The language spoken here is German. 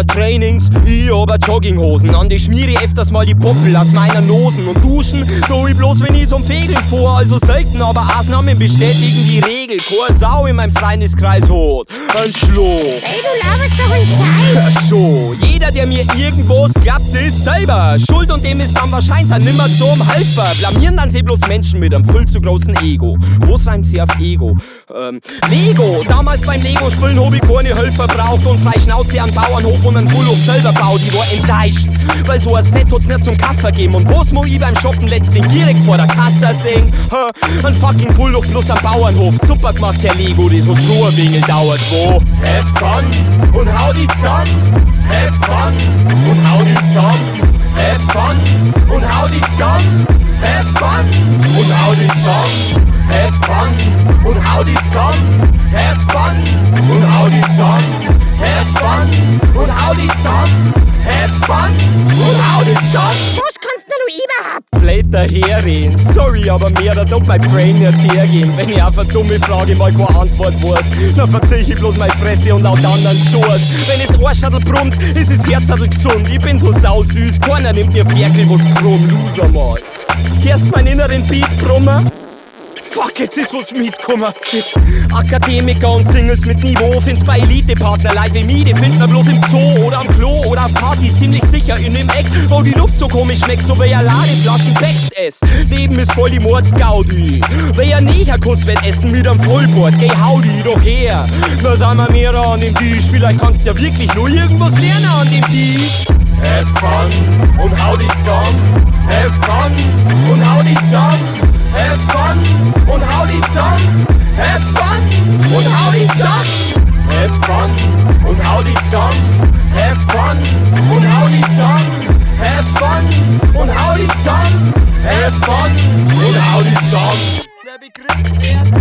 100 Trainings, ich aber Jogginghosen. An die schmiere ich öfters mal die Poppel aus meiner Nosen. Und duschen tu ich bloß, wenn ich zum Fegeln vor. Also selten, aber Ausnahmen bestätigen die Regel. Keine Sau in meinem Freundeskreis hat ein Schloh. Ey, du laberst doch einen Scheiß. Ja, schon. Jeder, der mir irgendwas glaubt, ist selber schuld und dem ist dann wahrscheinlich nimmer zum Helfer. Blamieren dann sie bloß Menschen mit einem viel zu großen Ego. Was reimt sie auf Ego? Lego. Damals beim Lego-Spielen hab ich keine Helfer braucht und frei Schnauze am Bauernhof und einen Bullock selber baut. Ich war enttäuscht, weil so ein Set hat's nicht zum Kaffee gegeben. Und was muss ich beim Shoppen letztens direkt vor der Kasse sehen? Ein fucking Bullock plus am Bauernhof. Super gemacht, Herr Lego, das hat schon ein wenig dauert, wo? Have fun und hau die zusammen. Have fun und hau die zusammen. Have fun und hau die zusammen. Have fun und hau die zusammen. Have fun und hau die zusammen. Have fun und hau die zusammen. Have fun und hau die zusammen. Have fun und hau die zusammen. Was kannst denn du überhaupt? Blöd daherreden. Sorry, aber mehr da tut mein Brain nicht hergehen. Wenn ich auf eine dumme Frage mal keine Antwort weiß, dann verzieh ich bloß meine Fresse und laut anderen Schoß. Wenn es Arschadel brummt, ist das Herzadel gesund. Ich bin so sausüß, keiner nimmt mir Ferkel, was krumm, Loser mal. Hörst meinen inneren Beat brummer? Fuck, jetzt ist was mitgekommen. Shit. Akademiker und Singles mit Niveau find's bei Elite-Partner live wie mich. Die findet man bloß im Zoo oder am Klo oder auf Partys ziemlich sicher in dem Eck, wo die Luft so komisch schmeckt, so wie ein Ladeflaschen Becks ess. Leben ist voll die Mordsgaudi. Wer ein Negerkuss wird essen mit am Vollbord, geh hau die doch her. Da sind wir mehr an dem Tisch, vielleicht kannst du ja wirklich nur irgendwas lernen an dem Tisch. Have fun und hau die zusammen. Have fun und hau die zusammen. Have fun und hau die zusammen. Have fun und hau die zusammen. Have fun und hau die zusammen. Have fun und hau die zusammen. Have fun und hau die zusammen. Have fun und hau die zusammen. Der Begriff